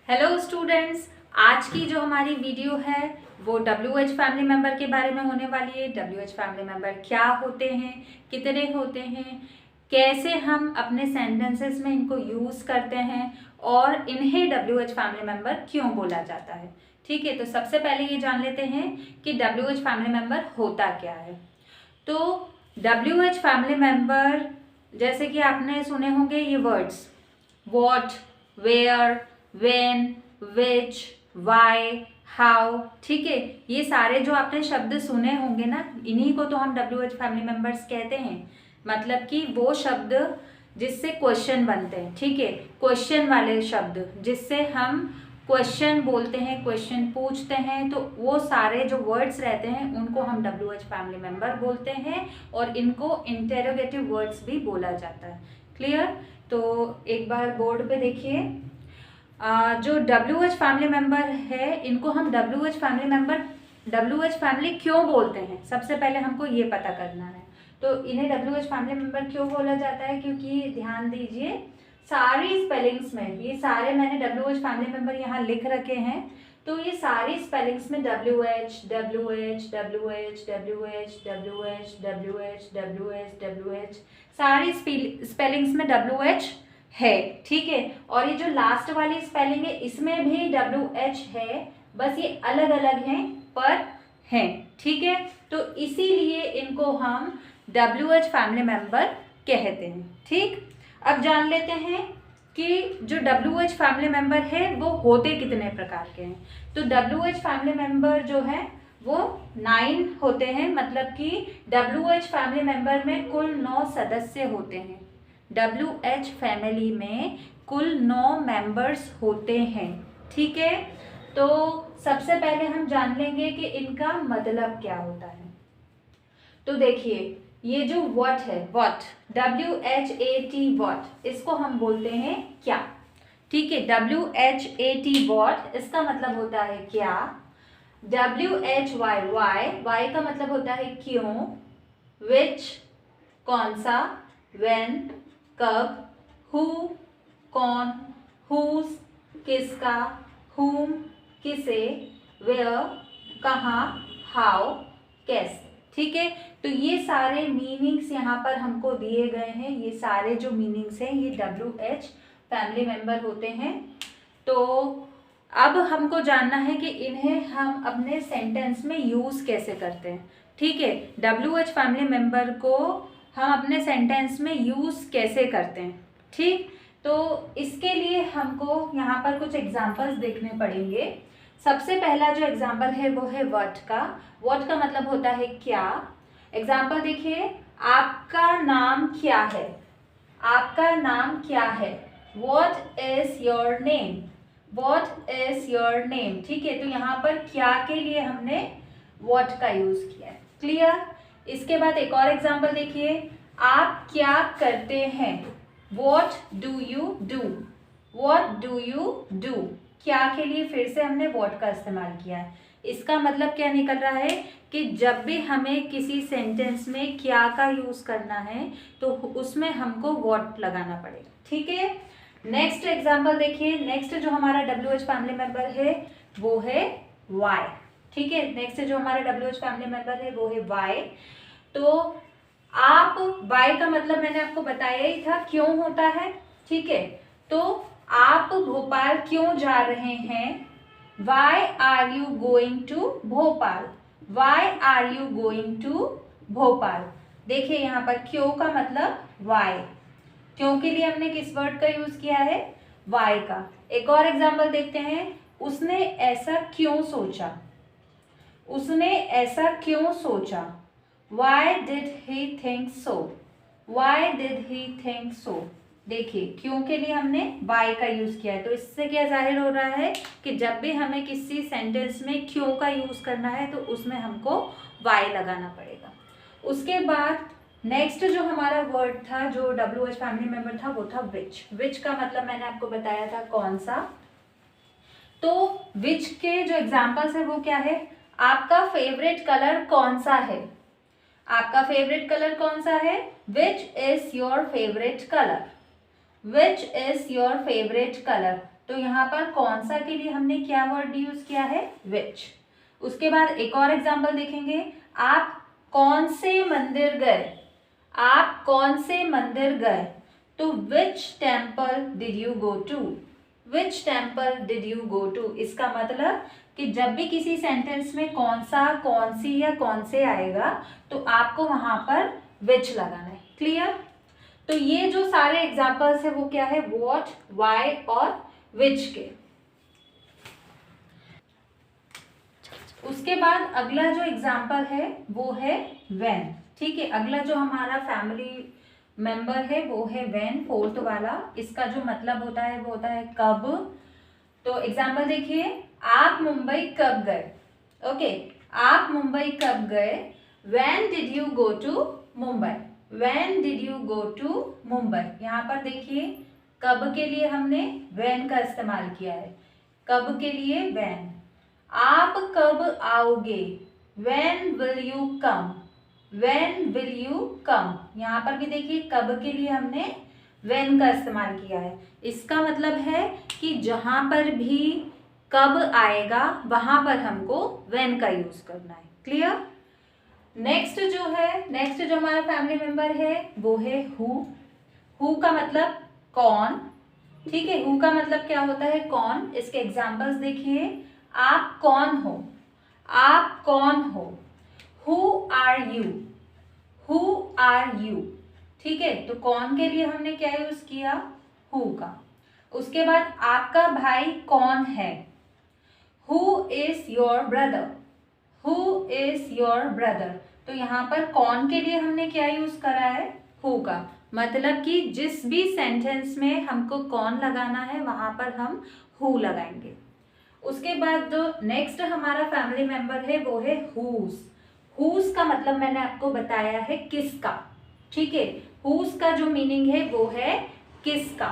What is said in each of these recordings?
Hello students, आज की जो हमारी वीडियो है वो WH फैमिली मेंबर के बारे में होने वाली है। WH फैमिली मेंबर क्या होते हैं, कितने होते हैं, कैसे हम अपने सेंटेंसेस में इनको यूज़ करते हैं और इन्हें WH फैमिली मेंबर क्यों बोला जाता है। ठीक है, तो सबसे पहले ये जान लेते हैं कि WH फैमिली मेंबर होता क्या है। तो WH फैमिली मेंबर जैसे कि आपने सुने होंगे ये words what, where, when, which, why, how. ठीक है, ये सारे जो आपने शब्द सुने होंगे ना, इन्हीं को तो हम WH फैमिली मेंबर्स कहते हैं। मतलब कि वो शब्द जिससे क्वेश्चन बनते हैं। ठीक है, क्वेश्चन वाले शब्द जिससे हम क्वेश्चन बोलते हैं, क्वेश्चन पूछते हैं, तो वो सारे जो वर्ड्स रहते हैं उनको हम WH फैमिली मेंबर बोलते हैं और इनको इंटेरोगेटिव वर्ड्स भी बोला जाता है। क्लियर? तो एक बार बोर्ड पे देखिए, जो WH फैमिली मेंबर है इनको हम WH फैमिली क्यों बोलते हैं, सबसे पहले हमको ये पता करना है। तो इन्हें WH फैमिली मेंबर क्यों बोला जाता है, क्योंकि ध्यान दीजिए सारी स्पेलिंग्स में, ये सारे मैंने WH फैमिली मेंबर यहाँ लिख रखे हैं, तो ये सारी स्पेलिंग्स में WH, WH, WH, WH, WH, WH, WH, WH, सारी स्पेलिंग्स में WH है। ठीक है, और ये जो लास्ट वाली स्पेलिंग है इसमें भी WH है, बस ये अलग अलग हैं पर हैं। ठीक है, तो इसीलिए इनको हम WH फैमिली मेंबर कहते हैं। ठीक, अब जान लेते हैं कि जो WH फैमिली मेंबर है वो होते कितने प्रकार के हैं। तो WH फैमिली मेंबर जो है वो 9 होते हैं, मतलब कि WH फैमिली मेंबर में कुल 9 सदस्य होते हैं। WH फैमिली में कुल 9 मेंबर्स होते हैं। ठीक है, तो सबसे पहले हम जान लेंगे कि इनका मतलब क्या होता है। तो देखिए, ये जो व्हाट है, व्हाट, WHAT व्हाट, इसको हम बोलते हैं क्या। ठीक है, WHAT व्हाट, इसका मतलब होता है क्या। WHY वाई, वाई का मतलब होता है क्यों। विच, कौन सा। व्हेन, कब। हु, कौन। हुज, किसका। हुम, किसे। वेयर, कहाँ। हाउ, कैसे। ठीक है, तो ये सारे मीनिंग्स यहाँ पर हमको दिए गए हैं। ये सारे जो मीनिंग्स हैं ये WH फैमिली मेंबर होते हैं। तो अब हमको जानना है कि इन्हें हम अपने सेंटेंस में यूज़ कैसे करते हैं। ठीक है, WH फैमिली मेंबर को हम अपने सेंटेंस में यूज़ कैसे करते हैं। ठीक, तो इसके लिए हमको यहाँ पर कुछ एग्जाम्पल्स देखने पड़ेंगे। सबसे पहला जो एग्जाम्पल है वो है व्हाट का। व्हाट का मतलब होता है क्या। एग्जाम्पल देखिए, आपका नाम क्या है। आपका नाम क्या है। What is your name? What is your name? ठीक है, तो यहाँ पर क्या के लिए हमने what का यूज किया है। क्लियर? इसके बाद एक और एग्जाम्पल देखिए, आप क्या करते हैं। What do you do? What do you do? क्या के लिए फिर से हमने what का इस्तेमाल किया है। इसका मतलब क्या निकल रहा है कि जब भी हमें किसी सेंटेंस में क्या का यूज करना है तो उसमें हमको what लगाना पड़ेगा। ठीक है, नेक्स्ट एग्जाम्पल देखिए। नेक्स्ट जो हमारा WH फैमिली मेंबर है वो है Y। ठीक है, नेक्स्ट जो हमारा WH फैमिली मेंबर है वो है Y। तो आप, Y का मतलब मैंने आपको बताया ही था क्यों होता है। ठीक है, तो आप भोपाल क्यों जा रहे हैं। Why are you going to Bhopal. Why are you going to Bhopal. देखिए यहाँ पर क्यों का मतलब why, क्यों के लिए हमने किस वर्ड का यूज किया है, why का। एक और एग्जाम्पल देखते हैं, उसने ऐसा क्यों सोचा। उसने ऐसा क्यों सोचा। Why did he think so? Why did he think so? देखिए, क्यों के लिए हमने why का यूज किया है। तो इससे क्या जाहिर हो रहा है कि जब भी हमें किसी सेंटेंस में क्यों का यूज करना है तो उसमें हमको why लगाना पड़ेगा। उसके बाद नेक्स्ट जो हमारा वर्ड था जो WH फैमिली मेंबर था वो था विच। विच का मतलब मैंने आपको बताया था कौन सा। तो विच के जो एग्जाम्पल्स है वो क्या है, आपका फेवरेट कलर कौन सा है। आपका फेवरेट कलर कौन सा है। Which is your favourite colour. Which is your favourite colour. तो यहाँ पर कौन सा के लिए हमने क्या वर्ड यूज किया है, विच। उसके बाद एक और एग्जाम्पल देखेंगे, आप कौन से मंदिर गए, आप कौन से मंदिर गए, तो which temple did you go to, which temple did you go to. इसका मतलब कि जब भी किसी सेंटेंस में कौन सा, कौन सी या कौन से आएगा तो आपको वहां पर विच लगाना है। क्लियर। तो ये जो सारे एग्जाम्पल्स है वो क्या है, व्हाट, व्हाई और विच के। उसके बाद अगला जो एग्जाम्पल है वो है व्हेन। ठीक है, अगला जो हमारा फैमिली मेंबर है वो है व्हेन, फोर्थ वाला। इसका जो मतलब होता है वो होता है कब। तो एग्जाम्पल देखिए, आप मुंबई कब गए। ओके, आप मुंबई कब गए, when did you go to Mumbai, when did you go to Mumbai. यहाँ पर देखिए कब के लिए हमने व्हेन का इस्तेमाल किया है, कब के लिए व्हेन। आप कब आओगे, when will you come, when will you come. यहाँ पर भी देखिए कब के लिए हमने व्हेन का इस्तेमाल किया है। इसका मतलब है कि जहां पर भी कब आएगा वहां पर हमको व्हेन का यूज करना है। क्लियर। नेक्स्ट जो हमारा फैमिली मेंबर है वो है हु। हु का मतलब कौन। ठीक है, हु का मतलब क्या होता है, कौन। इसके एग्जाम्पल्स देखिए, आप कौन हो, आप कौन हो। Who are you, who are you. ठीक है, तो कौन के लिए हमने क्या यूज किया, हु का। उसके बाद आपका भाई कौन है, who is your brother, who is your brother. तो यहाँ पर कौन के लिए हमने क्या यूज करा है, हु का। मतलब कि जिस भी सेंटेंस में हमको कौन लगाना है वहां पर हम हु लगाएंगे। उसके बाद जो नेक्स्ट हमारा फैमिली मेंबर है वो है हुज। हुज का मतलब मैंने आपको बताया है किसका। ठीक है, हुज का जो मीनिंग है वो है किसका।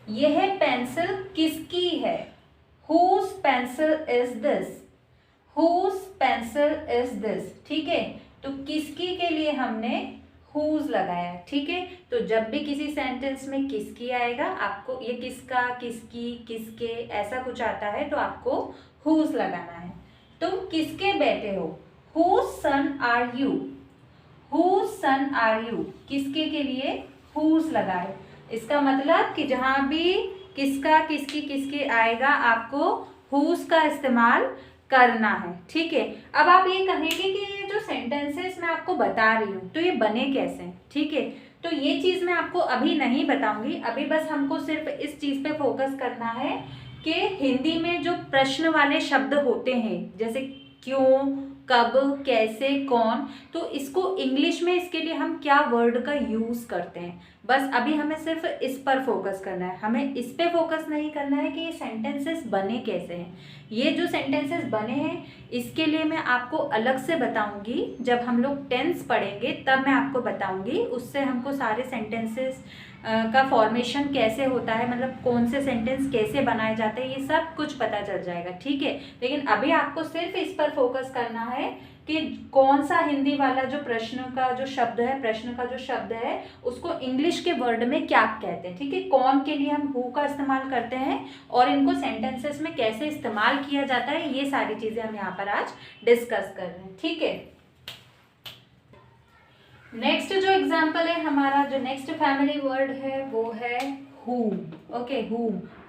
यह पेंसिल किसकी है, whose pencil is this, whose pencil is this. ठीक है, तो किसकी के लिए हमने हुज लगाया। ठीक है, तो जब भी किसी सेंटेंस में किसकी आएगा आपको, ये किसका, किसकी, किसके ऐसा कुछ आता है तो आपको हुज लगाना है। तुम किसके बेटे हो, whose son are you, whose son are you. किसके के लिए हुज लगाए। इसका मतलब कि जहां भी किसका, किसकी, किसके आएगा आपको हुज का इस्तेमाल करना है। ठीक है, अब आप ये कहेंगे कि ये जो सेंटेंसेस मैं आपको बता रही हूँ तो ये बने कैसे। ठीक है, तो ये चीज़ मैं आपको अभी नहीं बताऊंगी, अभी बस हमको सिर्फ इस चीज़ पे फोकस करना है कि हिंदी में जो प्रश्न वाले शब्द होते हैं जैसे क्यों, कब, कैसे, कौन, तो इसको इंग्लिश में इसके लिए हम क्या वर्ड का यूज़ करते हैं, बस अभी हमें सिर्फ इस पर फोकस करना है। हमें इस पे फोकस नहीं करना है कि ये सेंटेंसेस बने कैसे हैं। ये जो सेंटेंसेस बने हैं इसके लिए मैं आपको अलग से बताऊंगी, जब हम लोग टेंस पढ़ेंगे तब मैं आपको बताऊंगी। उससे हमको सारे सेंटेंसेस का फॉर्मेशन कैसे होता है, मतलब कौन से सेंटेंस कैसे बनाए जाते हैं, ये सब कुछ पता चल जाएगा। ठीक है, लेकिन अभी आपको सिर्फ इस पर फोकस करना है कि कौन सा हिंदी वाला जो प्रश्न का जो शब्द है, प्रश्न का जो शब्द है उसको इंग्लिश के वर्ड में क्या कहते हैं। ठीक है, कौन के लिए हम हु का इस्तेमाल करते हैं और इनको सेंटेंसेस में कैसे इस्तेमाल किया जाता है, ये सारी चीजें हम यहाँ पर आज डिस्कस कर रहे हैं। ठीक है, नेक्स्ट जो एग्जाम्पल है हमारा, जो नेक्स्ट फैमिली वर्ड है वो है whom। ओके,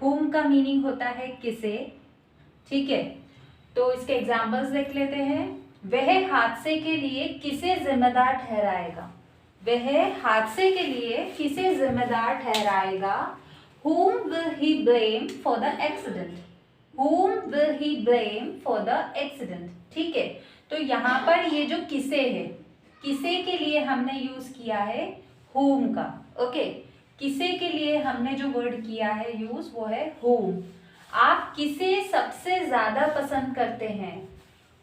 whom का मीनिंग होता है किसे। ठीक है, तो इसके एग्जाम्पल्स देख लेते हैं। वह हादसे के लिए किसे जिम्मेदार ठहराएगा, वह हादसे के लिए किसे जिम्मेदार ठहराएगा। whom will he blame for the accident, whom will he blame for the accident। ठीक है, तो यहाँ पर ये जो किसे है, किसे के लिए हमने यूज किया है whom का। ओके, किसे के लिए हमने जो वर्ड किया है यूज वो है whom। आप किसे सबसे ज्यादा पसंद करते हैं,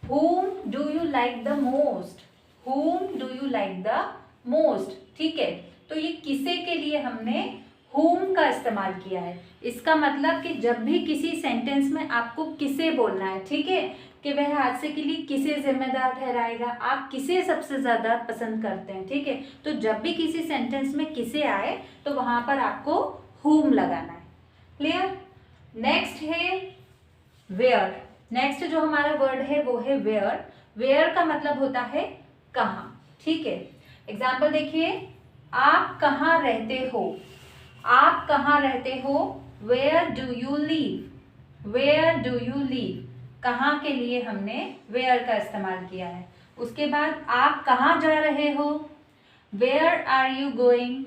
whom do you like the most, whom do you like the most। ठीक है, तो ये किसे के लिए हमने whom का इस्तेमाल किया है। इसका मतलब कि जब भी किसी सेंटेंस में आपको किसे बोलना है, ठीक है, कि वह हादसे के लिए किसे जिम्मेदार ठहराएगा, आप किसे सबसे ज्यादा पसंद करते हैं। ठीक है, तो जब भी किसी सेंटेंस में किसे आए तो वहां पर आपको whom लगाना है। क्लियर। नेक्स्ट है वेयर। नेक्स्ट जो हमारा वर्ड है वो है वेयर। वेयर का मतलब होता है कहाँ, ठीक है। एग्जाम्पल देखिए, आप कहाँ रहते हो, आप कहाँ रहते हो, where do you live, where do you live, कहाँ के लिए हमने वेयर का इस्तेमाल किया है। उसके बाद आप कहाँ जा रहे हो, where are you going,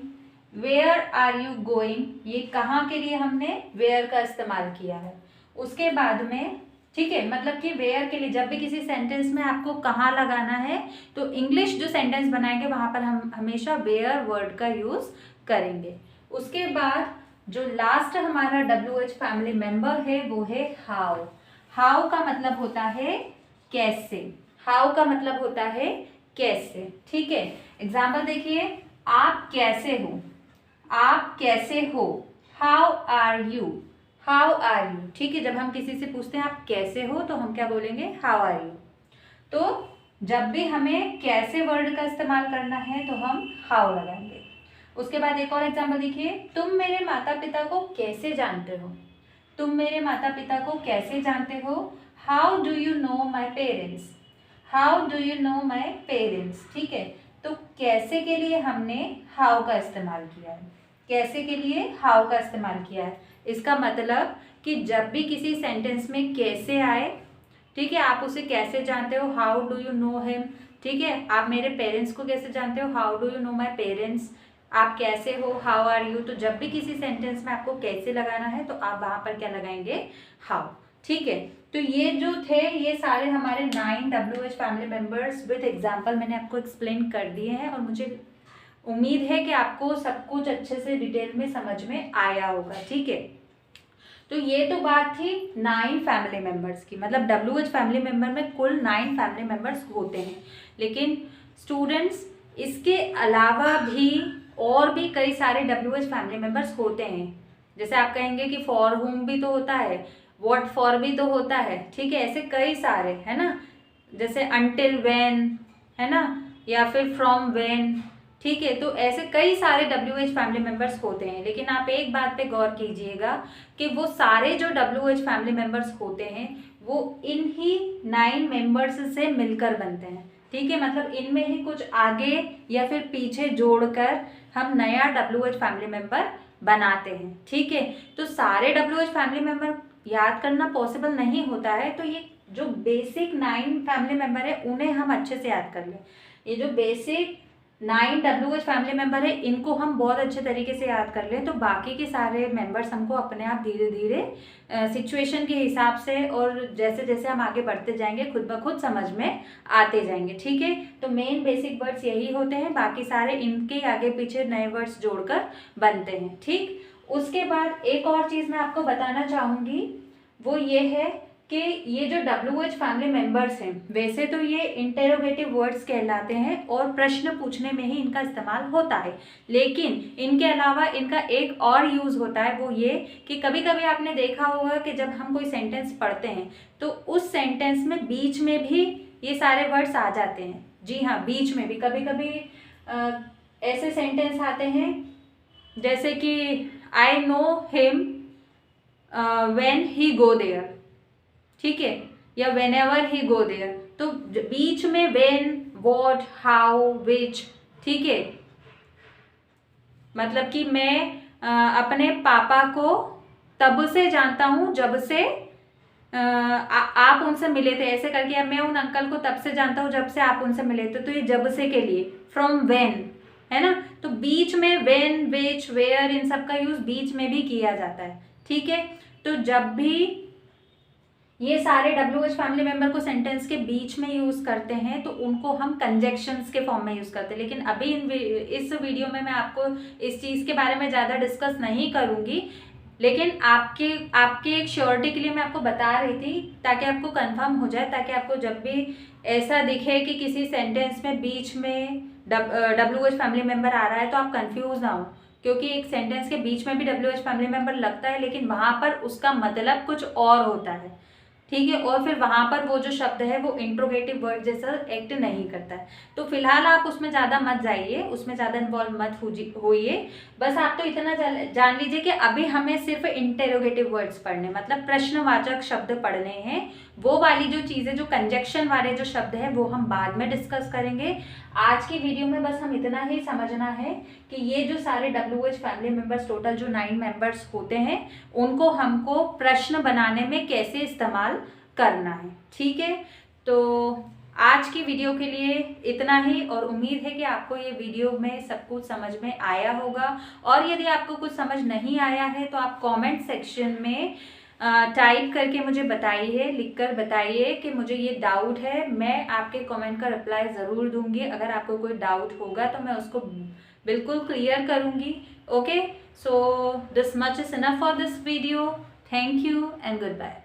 where are you going, ये कहाँ के लिए हमने वेयर का इस्तेमाल किया है। उसके बाद में, ठीक है, मतलब कि वेयर के लिए जब भी किसी सेंटेंस में आपको कहाँ लगाना है तो इंग्लिश जो सेंटेंस बनाएंगे वहाँ पर हम हमेशा वेयर वर्ड का यूज़ करेंगे। उसके बाद जो लास्ट हमारा WH फैमिली मेंबर है वो है हाउ। हाउ का मतलब होता है कैसे, हाउ का मतलब होता है कैसे, ठीक है। एग्जाम्पल देखिए, आप कैसे हो, आप कैसे हो, how are you, how are you, ठीक है। जब हम किसी से पूछते हैं आप कैसे हो तो हम क्या बोलेंगे, हाउ आर यू। तो जब भी हमें कैसे वर्ड का इस्तेमाल करना है तो हम हाउ लगाएंगे। उसके बाद एक और एग्जाम्पल देखिए, तुम मेरे माता पिता को कैसे जानते हो, तुम मेरे माता पिता को कैसे जानते हो, how do you know my parents, how do you know my parents, ठीक है। तो कैसे के लिए हमने हाउ का इस्तेमाल किया है, कैसे के लिए हाउ का इस्तेमाल किया है। इसका मतलब कि जब भी किसी सेंटेंस में कैसे आए, ठीक है, आप उसे कैसे जानते हो, how do you know him, ठीक है। आप मेरे पेरेंट्स को कैसे जानते हो, how do you know my parents. आप कैसे हो, हाउ आर यू। तो जब भी किसी सेंटेंस में आपको कैसे लगाना है तो आप वहाँ पर क्या लगाएंगे, हाउ, ठीक है। तो ये जो थे ये सारे हमारे 9 WH family members with example मैंने आपको एक्सप्लेन कर दिए हैं और मुझे उम्मीद है कि आपको सब कुछ अच्छे से डिटेल में समझ में आया होगा, ठीक है। तो ये तो बात थी 9 फैमिली मेम्बर्स की, मतलब WH फैमिली मेम्बर में कुल 9 फैमिली मेम्बर्स होते हैं। लेकिन स्टूडेंट्स इसके अलावा भी और भी कई सारे WH फैमिली मेम्बर्स होते हैं। जैसे आप कहेंगे कि फॉर होम भी तो होता है, व्हाट फॉर भी तो होता है, ठीक है। ऐसे कई सारे है ना, जैसे अनटिल व्हेन है ना, या फिर फ्रॉम व्हेन, ठीक है। तो ऐसे कई सारे WH फैमिली मेम्बर्स होते हैं। लेकिन आप एक बात पे गौर कीजिएगा कि वो सारे जो WH फैमिली मेम्बर्स होते हैं वो इन ही 9 मेंबर्स से मिलकर बनते हैं, ठीक है। मतलब इनमें ही कुछ आगे या फिर पीछे जोड़कर हम नया WH फैमिली मेम्बर बनाते हैं, ठीक है। तो सारे WH फैमिली मेम्बर याद करना पॉसिबल नहीं होता है, तो ये जो बेसिक 9 फैमिली मेम्बर है उन्हें हम अच्छे से याद कर लें। ये जो बेसिक 9 WH फैमिली मेम्बर है इनको हम बहुत अच्छे तरीके से याद कर लें तो बाकी के सारे मेंबर्स हमको अपने आप धीरे धीरे सिचुएशन के हिसाब से और जैसे जैसे हम आगे बढ़ते जाएंगे खुद ब खुद समझ में आते जाएंगे, ठीक है। तो मेन बेसिक वर्ड्स यही होते हैं, बाकी सारे इनके आगे पीछे नए वर्ड्स जोड़कर बनते हैं, ठीक। उसके बाद एक और चीज़ मैं आपको बताना चाहूँगी वो ये है कि ये जो WH फैमिली मेंबर्स हैं वैसे तो ये इंटेरोगेटिव वर्ड्स कहलाते हैं और प्रश्न पूछने में ही इनका इस्तेमाल होता है। लेकिन इनके अलावा इनका एक और यूज़ होता है वो ये कि कभी कभी आपने देखा होगा कि जब हम कोई सेंटेंस पढ़ते हैं तो उस सेंटेंस में बीच में भी ये सारे वर्ड्स आ जाते हैं। जी हाँ, बीच में भी कभी कभी ऐसे सेंटेंस आते हैं जैसे कि I know him when he go there, ठीक है, या whenever he go there. तो बीच में वेन, वॉट, हाउ, विच, ठीक है। मतलब कि मैं अपने पापा को तब से जानता हूँ जब से आप उनसे मिले थे, ऐसे करके। अब मैं उन अंकल को तब से जानता हूँ जब से आप उनसे मिले थे, तो ये जब से के लिए फ्रॉम वेन है ना। तो बीच में वेन, विच, वेयर इन सब का यूज बीच में भी किया जाता है, ठीक है। तो जब भी ये सारे WH फैमिली मेंबर को सेंटेंस के बीच में यूज़ करते हैं तो उनको हम कंजक्शंस के फॉर्म में यूज़ करते हैं। लेकिन अभी इस वीडियो में मैं आपको इस चीज़ के बारे में ज़्यादा डिस्कस नहीं करूँगी, लेकिन आपके एक श्योरिटी के लिए मैं आपको बता रही थी ताकि आपको कंफर्म हो जाए, ताकि आपको जब भी ऐसा दिखे कि किसी सेंटेंस में बीच में WH फैमिली मेंबर आ रहा है तो आप कंफ्यूज ना हो, क्योंकि एक सेंटेंस के बीच में भी WH फैमिली मेंबर लगता है लेकिन वहाँ पर उसका मतलब कुछ और होता है, ठीक है, और फिर वहाँ पर वो जो शब्द है वो इंट्रोगेटिव वर्ड जैसा एक्ट नहीं करता है। तो फिलहाल आप उसमें ज़्यादा मत जाइए, उसमें ज़्यादा इन्वॉल्व मत होइए। बस आप तो इतना जान लीजिए कि अभी हमें सिर्फ इंटेरोगेटिव वर्ड्स पढ़ने, मतलब प्रश्नवाचक शब्द पढ़ने हैं। वो वाली जो चीज़ें, जो कंजक्शन वाले जो शब्द है वो हम बाद में डिस्कस करेंगे। आज की वीडियो में बस हम इतना ही समझना है कि ये जो सारे WH फैमिली मेंबर्स, टोटल जो 9 मेंबर्स होते हैं, उनको हमको प्रश्न बनाने में कैसे इस्तेमाल करना है। ठीक है, तो आज की वीडियो के लिए इतना ही, और उम्मीद है कि आपको ये वीडियो में सब कुछ समझ में आया होगा। और यदि आपको कुछ समझ नहीं आया है तो आप कमेंट सेक्शन में टाइप करके मुझे बताइए, लिखकर बताइए कि मुझे ये डाउट है। मैं आपके कमेंट का रिप्लाई ज़रूर दूंगी। अगर आपको कोई डाउट होगा तो मैं उसको बिल्कुल क्लियर करूंगी। Okay, so this much is enough for this video. Thank you and good bye.